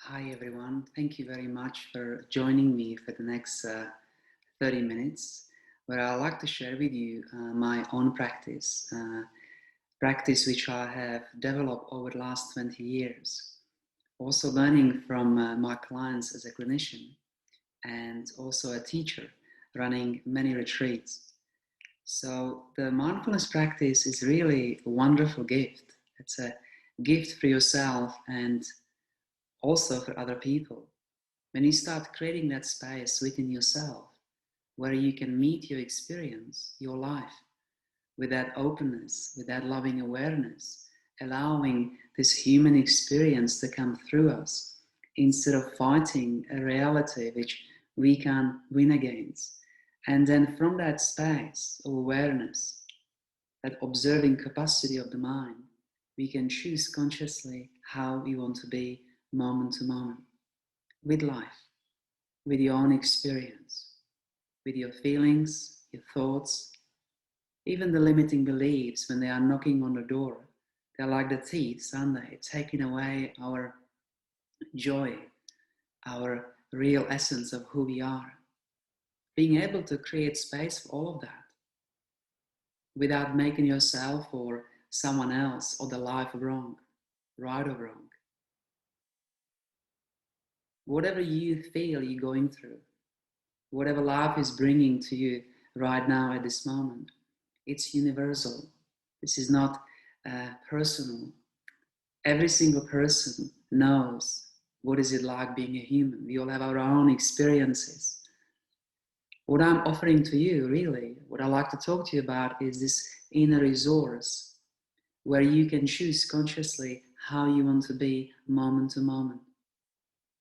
Hi everyone, thank you very much for joining me for the next 30 minutes where I'd like to share with you my own practice which I have developed over the last 20 years. Also learning from my clients as a clinician and also a teacher running many retreats. So the mindfulness practice is really a wonderful gift. It's a gift for yourself and also for other people. When you start creating that space within yourself where you can meet your experience, your life, with that openness, with that loving awareness, allowing this human experience to come through us instead of fighting a reality which we can win against. And then from that space of awareness, that observing capacity of the mind, we can choose consciously how we want to be moment to moment with life, with your own experience, with your feelings, your thoughts, even the limiting beliefs when they are knocking on the door. They're like the thieves, aren't they? Taking away our joy, our real essence of who we are. Being able to create space for all of that without making yourself or someone else or the life wrong, right or wrong. Whatever you feel you're going through, whatever life is bringing to you right now at this moment, it's universal. This is not personal. Every single person knows what is it like being a human. We all have our own experiences. What I'm offering to you, really, what I like to talk to you about is this inner resource where you can choose consciously how you want to be moment to moment.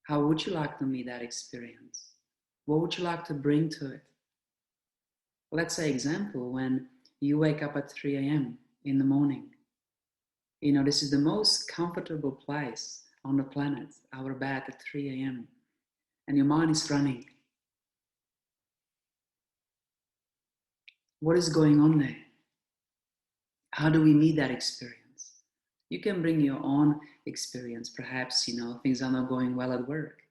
How would you like to meet that experience? What would you like to bring to it? Let's say example, when you wake up at 3 a.m. in the morning. You know, this is the most comfortable place on the planet, our bed at 3 a.m. And your mind is running. What is going on there? How do we meet that experience? You can bring your own experience. Perhaps, you know, things are not going well at work.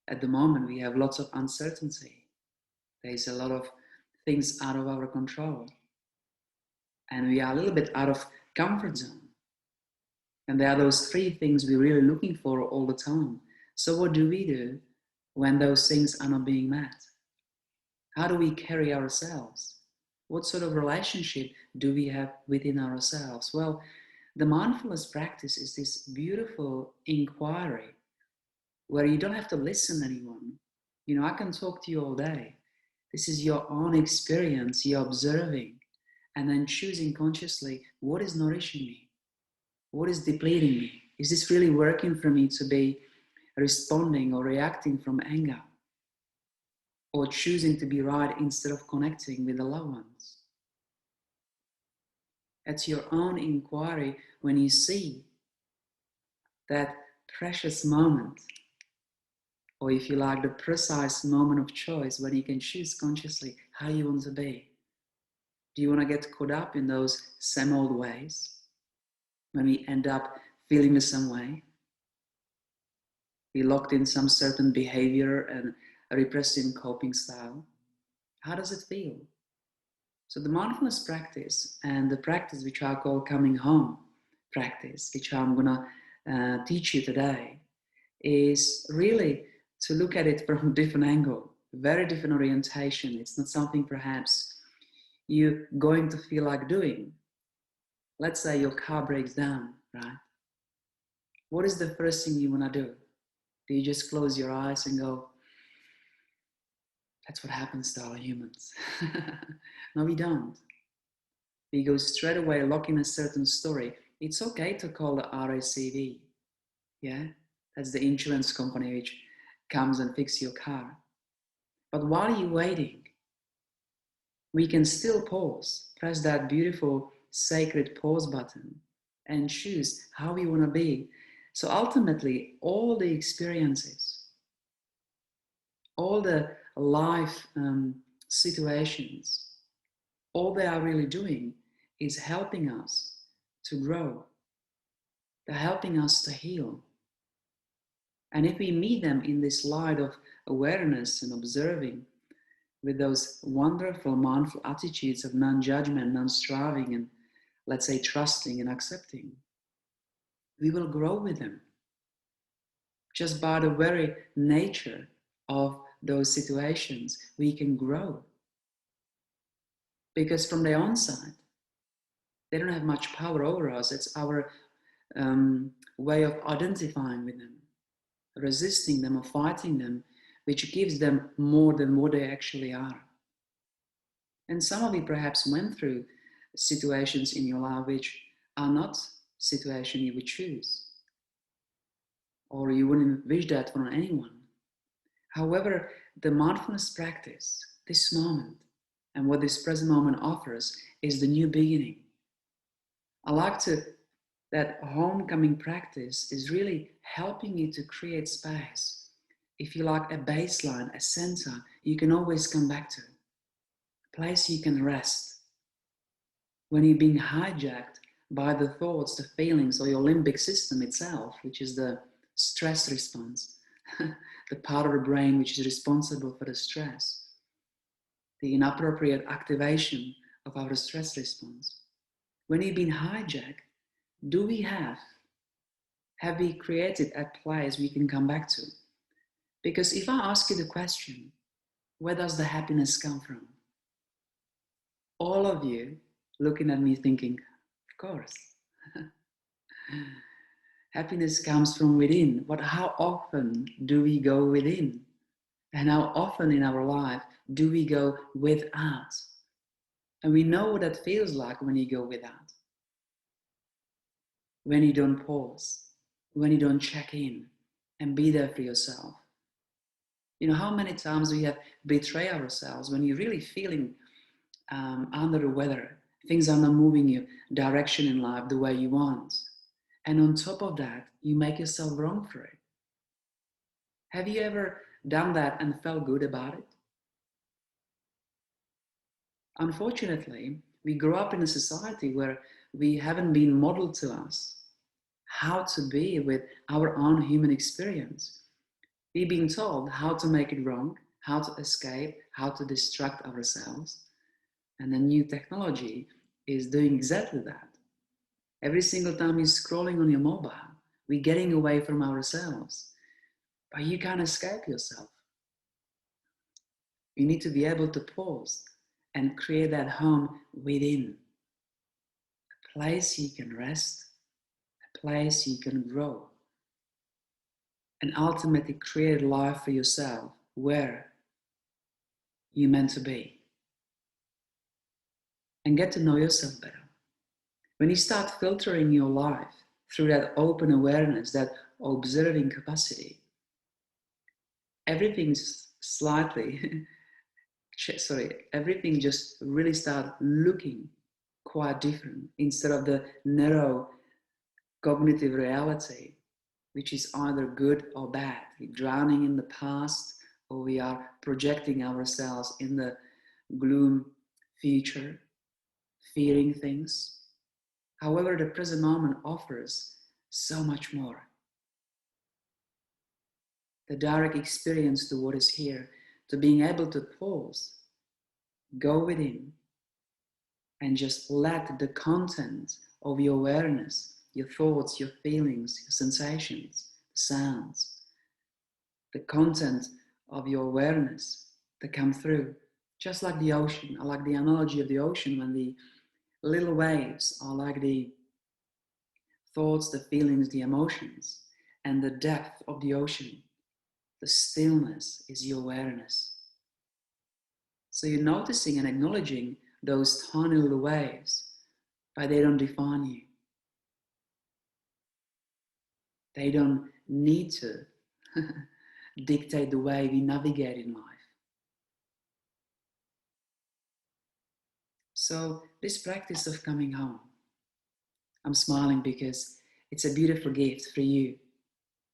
At the moment, we have lots of uncertainty. There's a lot of things out of our control. And we are a little bit out of comfort zone. And there are those three things we're really looking for all the time. So what do we do when those things are not being met? How do we carry ourselves? What sort of relationship do we have within ourselves? Well, the mindfulness practice is this beautiful inquiry where you don't have to listen to anyone. You know, I can talk to you all day. This is your own experience, you're observing, and then choosing consciously what is nourishing me, what is depleting me. Is this really working for me to be responding or reacting from anger? Or choosing to be right instead of connecting with the loved ones? It's your own inquiry when you see that precious moment, or if you like, the precise moment of choice when you can choose consciously how you want to be. Do you want to get caught up in those same old ways when we end up feeling the same way? Be locked in some certain behavior and a repressive coping style? How does it feel? So the mindfulness practice and the practice which I call coming home practice, which I'm gonna teach you today, is really to look at it from a different angle, very different orientation. It's not something perhaps you're going to feel like doing. Let's say your car breaks down, right? What is the first thing you wanna do? Do you just close your eyes and go, that's what happens to all humans? No, we don't. We go straight away, lock in a certain story. It's okay to call the RACV. Yeah, that's the insurance company which comes and fixes your car. But while you're waiting, we can still pause, press that beautiful sacred pause button and choose how we want to be. So ultimately, all the experiences, all the life situations, all they are really doing is helping us to grow. They're helping us to heal. And if we meet them in this light of awareness and observing, with those wonderful mindful attitudes of non-judgment, non-striving, and let's say trusting and accepting, we will grow with them just by the very nature of those situations. We can grow because from their own side they don't have much power over us. It's our way of identifying with them, resisting them or fighting them, which gives them more than what they actually are. And some of you perhaps went through situations in your life which are not situations you would choose, or you wouldn't wish that for anyone. However, the mindfulness practice, this moment, and what this present moment offers is the new beginning. I like that homecoming practice is really helping you to create space. If you like a baseline, a center, you can always come back to. A place you can rest. When you're being hijacked by the thoughts, the feelings, or your limbic system itself, which is the stress response, the part of the brain which is responsible for the stress, the inappropriate activation of our stress response. When you've been hijacked, have we created a place we can come back to? Because if I ask you the question, where does the happiness come from? All of you looking at me thinking, of course. Happiness comes from within. But how often do we go within? And how often in our life do we go without? And we know what that feels like when you go without. When you don't pause, when you don't check in and be there for yourself. You know, how many times we have betrayed ourselves when you're really feeling under the weather, things are not moving you direction in life the way you want. And on top of that, you make yourself wrong for it. Have you ever done that and felt good about it? Unfortunately, we grow up in a society where we haven't been modeled to us how to be with our own human experience. We've been told how to make it wrong, how to escape, how to distract ourselves. And the new technology is doing exactly that. Every single time you're scrolling on your mobile, we're getting away from ourselves. But you can't escape yourself. You need to be able to pause and create that home within. A place you can rest, a place you can grow. And ultimately create a life for yourself where you're meant to be. And get to know yourself better. When you start filtering your life through that open awareness, that observing capacity, everything's everything just really start looking quite different instead of the narrow cognitive reality, which is either good or bad. We're drowning in the past, or we are projecting ourselves in the gloom future, fearing things. However, the present moment offers so much more. The direct experience to what is here, to being able to pause, go within, and just let the content of your awareness, your thoughts, your feelings, your sensations, sounds, the content of your awareness that come through, just like the ocean. I like the analogy of the ocean when the little waves are like the thoughts, the feelings, the emotions, and the depth of the ocean, the stillness is your awareness. So you're noticing and acknowledging those tiny little waves, but they don't define you. They don't need to dictate the way we navigate in life. So this practice of coming home, I'm smiling because it's a beautiful gift for you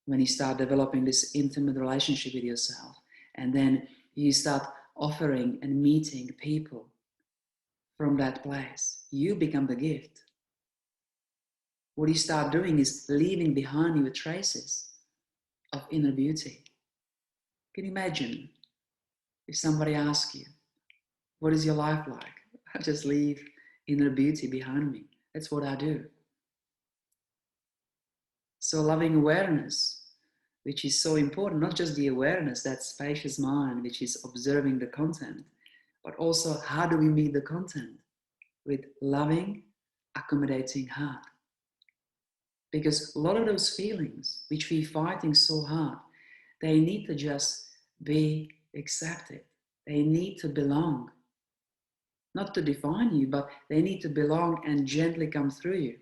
when you start developing this intimate relationship with yourself, and then you start offering and meeting people from that place. You become the gift. What you start doing is leaving behind you traces. of inner beauty. Can you imagine if somebody asks you, what is your life like? I just leave inner beauty behind me. That's what I do. So loving awareness, which is so important, not just the awareness, that spacious mind, which is observing the content, but also how do we meet the content? With loving, accommodating heart. Because a lot of those feelings, which we're fighting so hard, they need to just be accepted. They need to belong. Not to define you, but they need to belong and gently come through you.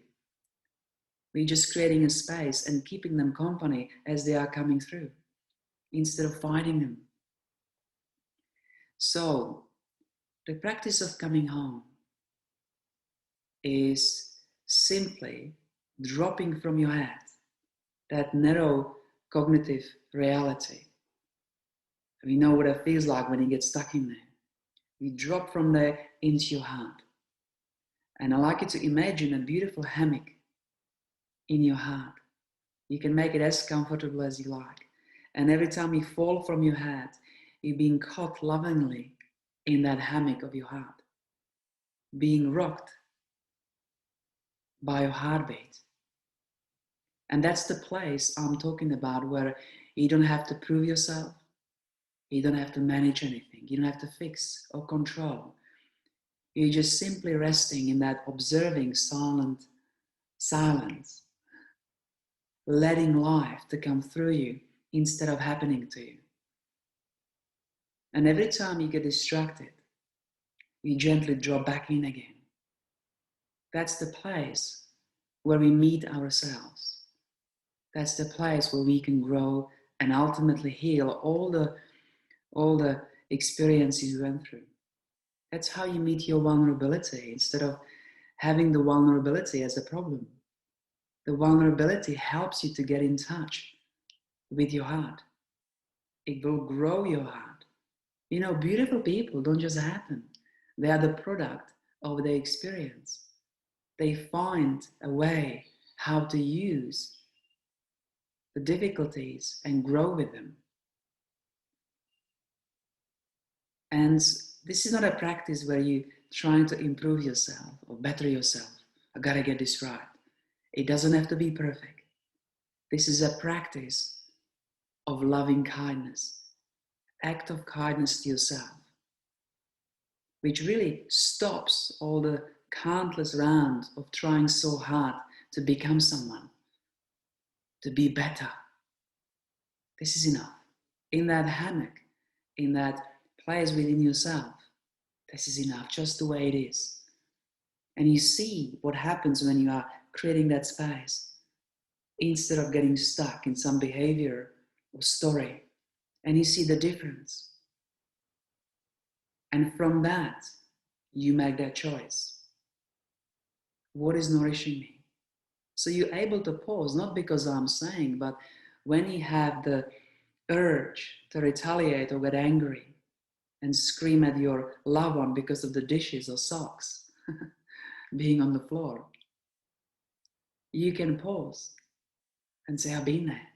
We're just creating a space and keeping them company as they are coming through, instead of fighting them. So, the practice of coming home is simply dropping from your head that narrow cognitive reality. We know what it feels like when you get stuck in there. You drop from there into your heart. And I like you to imagine a beautiful hammock in your heart. You can make it as comfortable as you like. And every time you fall from your head, you're being caught lovingly in that hammock of your heart, being rocked by your heartbeat. And that's the place I'm talking about, where you don't have to prove yourself. You don't have to manage anything. You don't have to fix or control. You're just simply resting in that observing silence, letting life to come through you instead of happening to you. And every time you get distracted, you gently drop back in again. That's the place where we meet ourselves. That's the place where we can grow and ultimately heal all the experiences you went through. That's how you meet your vulnerability, instead of having the vulnerability as a problem. The vulnerability helps you to get in touch with your heart. It will grow your heart. You know, beautiful people don't just happen. They are the product of their experience. They find a way how to use the difficulties and grow with them. And this is not a practice where you're trying to improve yourself or better yourself. I gotta get this right. It doesn't have to be perfect. This is a practice of loving kindness, act of kindness to yourself, which really stops all the countless rounds of trying so hard to become someone, to be better. This is enough. In that hammock, in that place within yourself, this is enough, just the way it is. And you see what happens when you are creating that space, instead of getting stuck in some behavior or story. And you see the difference. And from that, you make that choice. What is nourishing me? So you're able to pause, not because I'm saying, but when you have the urge to retaliate or get angry and scream at your loved one because of the dishes or socks being on the floor, you can pause and say, I've been there.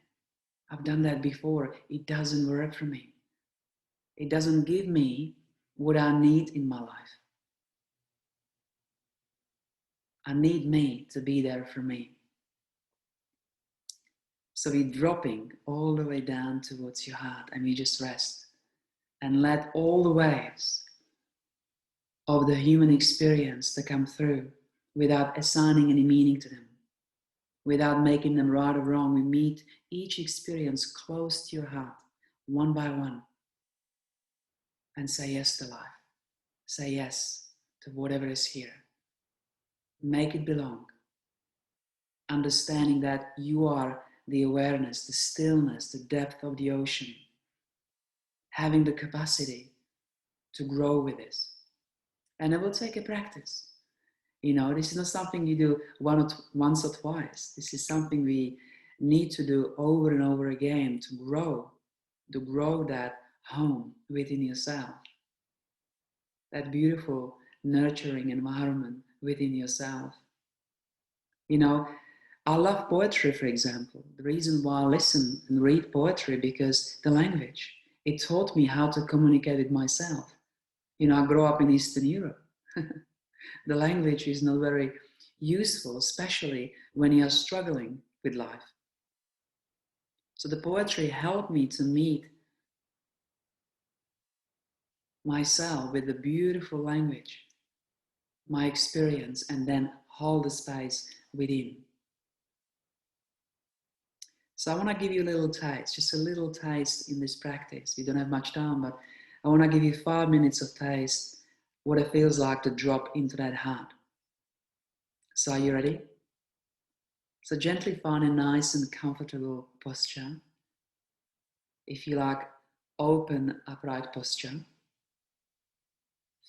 I've done that before. It doesn't work for me. It doesn't give me what I need in my life. I need me to be there for me. So we're dropping all the way down towards your heart, and we just rest and let all the waves of the human experience to come through without assigning any meaning to them, without making them right or wrong. We meet each experience close to your heart, one by one, and say yes to life. Say yes to whatever is here. Make it belong. Understanding that you are the awareness, the stillness, the depth of the ocean. Having the capacity to grow with this. And it will take a practice. You know, this is not something you do once or twice. This is something we need to do over and over again to grow that home within yourself. That beautiful, nurturing environment within yourself. You know, I love poetry, for example. The reason why I listen and read poetry, because the language, it taught me how to communicate with myself. I grew up in Eastern Europe. The language is not very useful, especially when you are struggling with life. So the poetry helped me to meet myself with the beautiful language, my experience, and then hold the space within. So I want to give you a little taste, just a little taste in this practice. We don't have much time, but I want to give you 5 minutes of taste, what it feels like to drop into that heart. So are you ready? So gently find a nice and comfortable posture. If you like, open upright posture,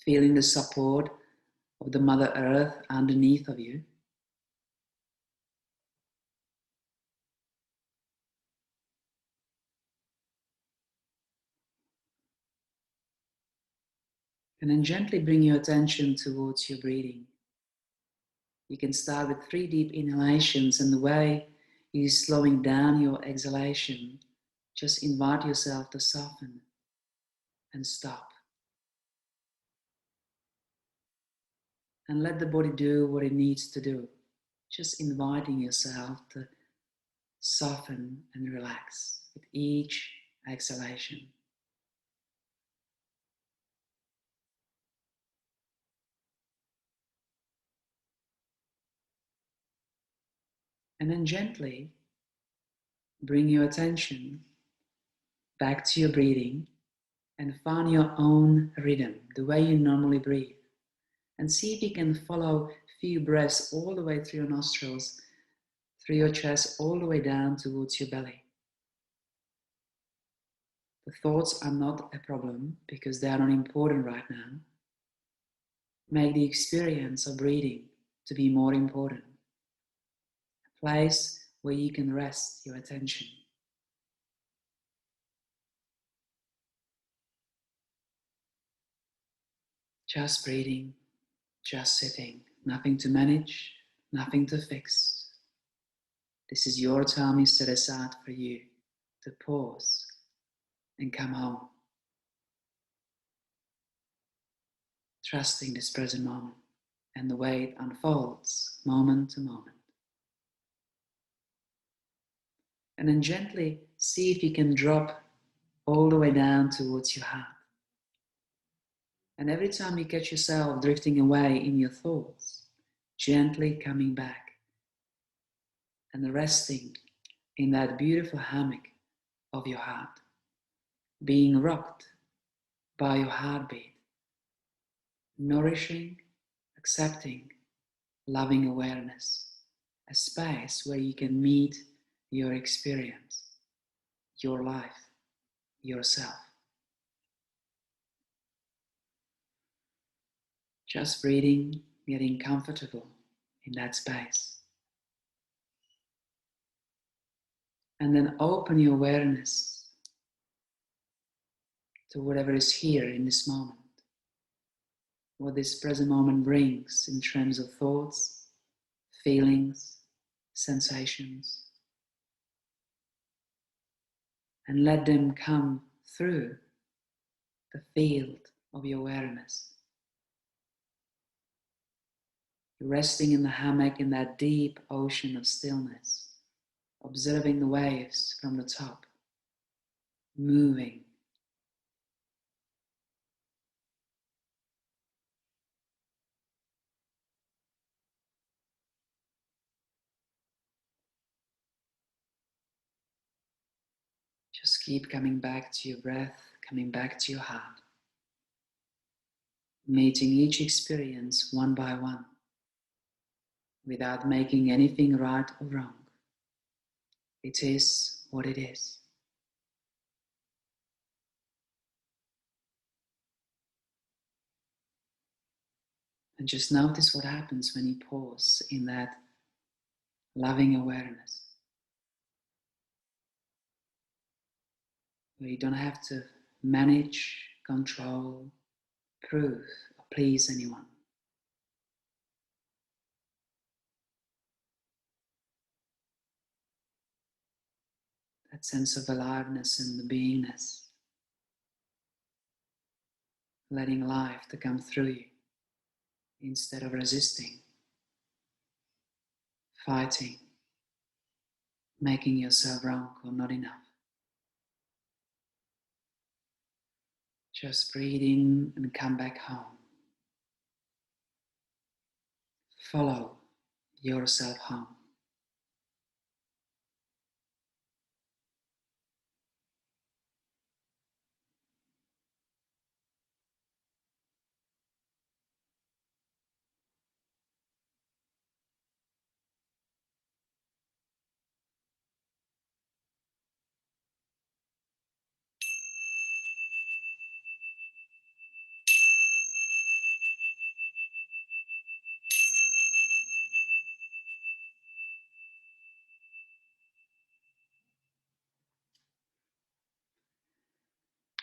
feeling the support of the Mother Earth underneath of you. And then gently bring your attention towards your breathing. You can start with 3 deep inhalations, and the way you're slowing down your exhalation, just invite yourself to soften and stop. And let the body do what it needs to do. Just inviting yourself to soften and relax with each exhalation. And then gently bring your attention back to your breathing and find your own rhythm, the way you normally breathe. And see if you can follow a few breaths all the way through your nostrils, through your chest, all the way down towards your belly. The thoughts are not a problem because they are not important right now. Make the experience of breathing to be more important. A place where you can rest your attention. Just breathing, just sitting. Nothing to manage, nothing to fix. This is your time you set aside for you to pause and come home. Trusting this present moment and the way it unfolds moment to moment. And then gently see if you can drop all the way down towards your heart. And every time you catch yourself drifting away in your thoughts, gently coming back and resting in that beautiful hammock of your heart, being rocked by your heartbeat, nourishing, accepting, loving awareness, a space where you can meet your experience, your life, yourself. Just breathing, getting comfortable in that space. And then open your awareness to whatever is here in this moment. What this present moment brings in terms of thoughts, feelings, sensations. And let them come through the field of your awareness. Resting in the hammock in that deep ocean of stillness, observing the waves from the top, moving. Just keep coming back to your breath, coming back to your heart, meeting each experience one by one, without making anything right or wrong. It is what it is. And just notice what happens when you pause in that loving awareness, where you don't have to manage, control, prove, or please anyone. that sense of aliveness and the beingness, letting life to come through you instead of resisting, fighting, making yourself wrong or not enough. Just breathe in and come back home. Follow yourself home.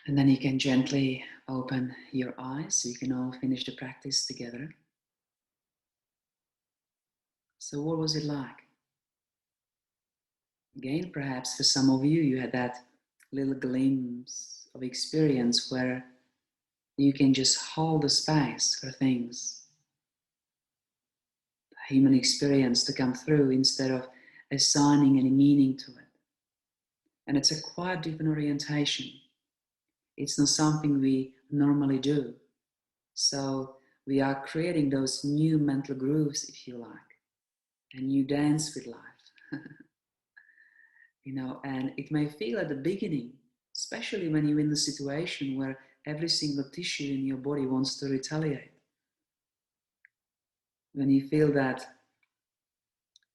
And then you can gently open your eyes so you can all finish the practice together. So what was it like? Again, perhaps for some of you, you had that little glimpse of experience where you can just hold the space for things, the human experience to come through instead of assigning any meaning to it. And it's a quite different orientation. It's not something we normally do. So we are creating those new mental grooves, if you like, and you dance with life. And it may feel at the beginning, especially when you're in the situation where every single tissue in your body wants to retaliate. When you feel that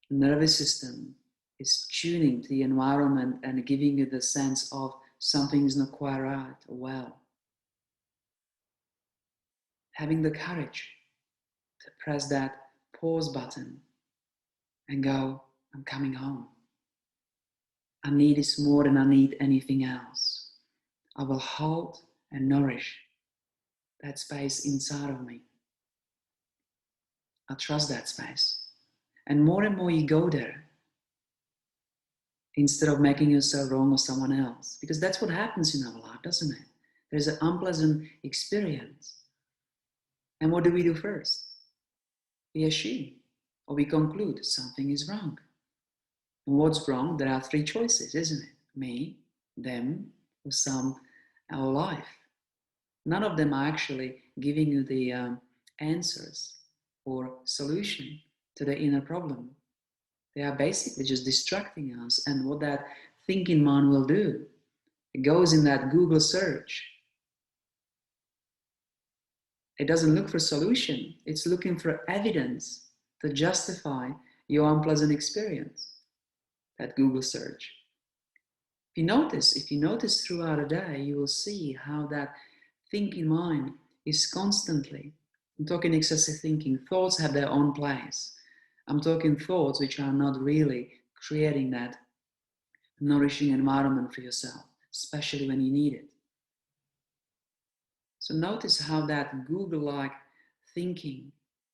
nervous system is tuning to the environment and giving you the sense of something is not quite right or well. Having the courage to press that pause button and go, I'm coming home. I need this more than I need anything else. I will hold and nourish that space inside of me. I trust that space. And more you go there, instead of making yourself wrong or someone else. Because that's what happens in our life, doesn't it? There's an unpleasant experience. And what do we do first? We assume or we conclude something is wrong. And what's wrong? There are three choices, isn't it? Me, them, or our life. None of them are actually giving you the answers or solution to the inner problem. They are basically just distracting us. And what that thinking mind will do, it goes in that Google search. It doesn't look for solution. It's looking for evidence to justify your unpleasant experience. That Google search. If you notice throughout a day, you will see how that thinking mind is constantly, I'm talking excessive thinking, thoughts have their own place. I'm talking thoughts which are not really creating that nourishing environment for yourself, especially when you need it. So notice how that Google-like thinking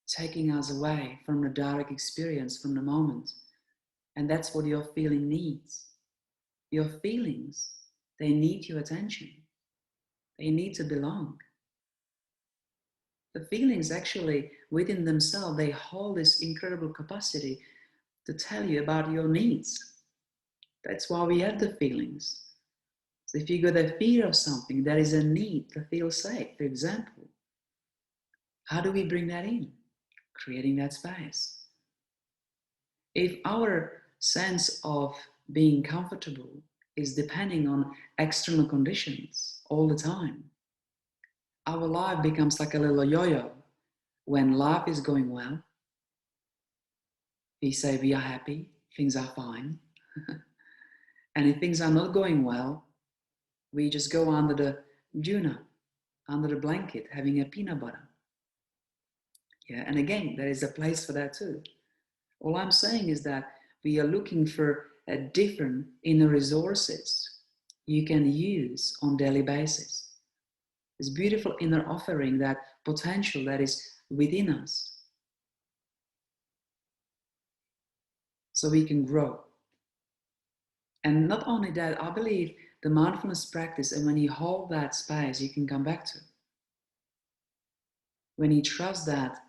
taking us away from the direct experience, from the moment. And that's what your feeling needs. Your feelings, they need your attention. They need to belong. The feelings actually, within themselves, they hold this incredible capacity to tell you about your needs. That's why we have the feelings. So if you got a fear of something, there is a need to feel safe, for example. How do we bring that in? Creating that space. If our sense of being comfortable is depending on external conditions all the time, our life becomes like a little yo-yo. When life is going well, we say we are happy, things are fine. And if things are not going well, we just go under the Juna, under the blanket, having a peanut butter. Yeah, and again, there is a place for that too. All I'm saying is that we are looking for different inner resources you can use on a daily basis. This beautiful inner offering, that potential that is within us. So we can grow. And not only that, I believe the mindfulness practice, and when you hold that space, you can come back to. When you trust that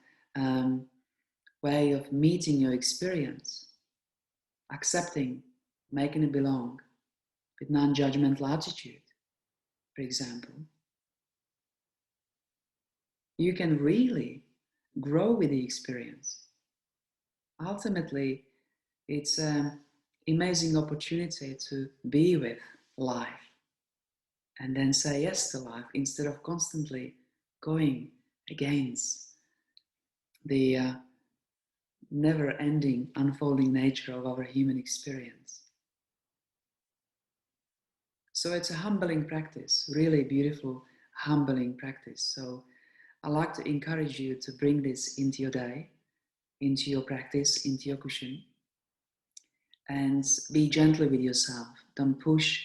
way of meeting your experience, accepting, making it belong, with non-judgmental attitude, for example, you can really grow with the experience. Ultimately, it's an amazing opportunity to be with life and then say yes to life instead of constantly going against the never-ending unfolding nature of our human experience. So it's a humbling practice, really beautiful, humbling practice. So I like to encourage you to bring this into your day, into your practice, into your cushion, and be gentle with yourself. Don't push,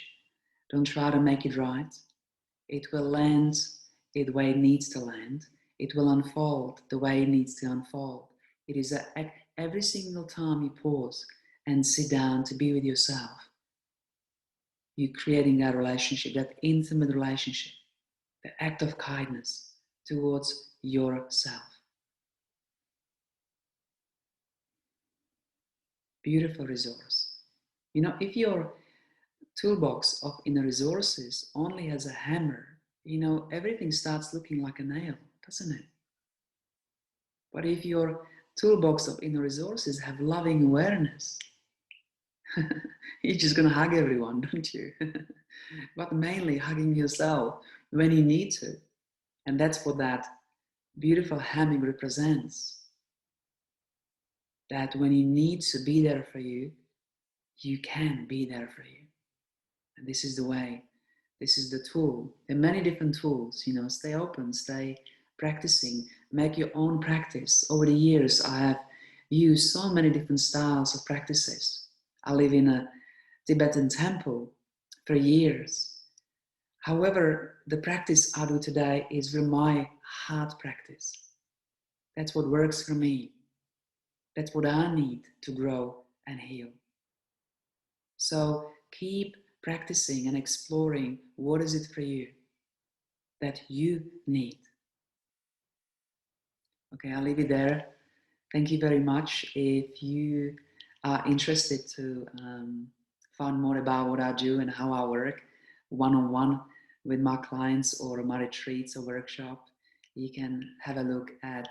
don't try to make it right. It will land the way it needs to land. It will unfold the way it needs to unfold. It is every single time you pause and sit down to be with yourself, you're creating that relationship, that intimate relationship, the act of kindness towards yourself. Beautiful resource. You know, if your toolbox of inner resources only has a hammer, you know, everything starts looking like a nail, doesn't it? But if your toolbox of inner resources have loving awareness, you're just going to hug everyone, don't you? But mainly hugging yourself when you need to. And that's what that beautiful humming represents. That when you need to be there for you, you can be there for you. And this is the way. This is the tool. There are many different tools, you know, stay open, stay practicing, make your own practice. Over the years, I have used so many different styles of practices. I live in a Tibetan temple for years. However, the practice I do today is from my heart practice. That's what works for me. That's what I need to grow and heal. So keep practicing and exploring what is it for you that you need. Okay, I'll leave it there. Thank you very much. If you are interested to find more about what I do and how I work one-on-one with my clients or my retreats or workshop, you can have a look at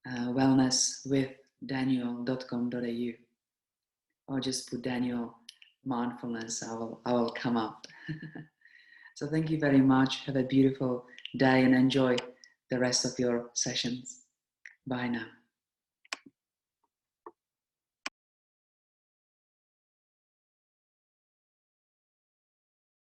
wellnesswithdaniel.com.au or just put Daniel mindfulness. I will come up. So thank you very much. Have a beautiful day and enjoy the rest of your sessions. Bye now.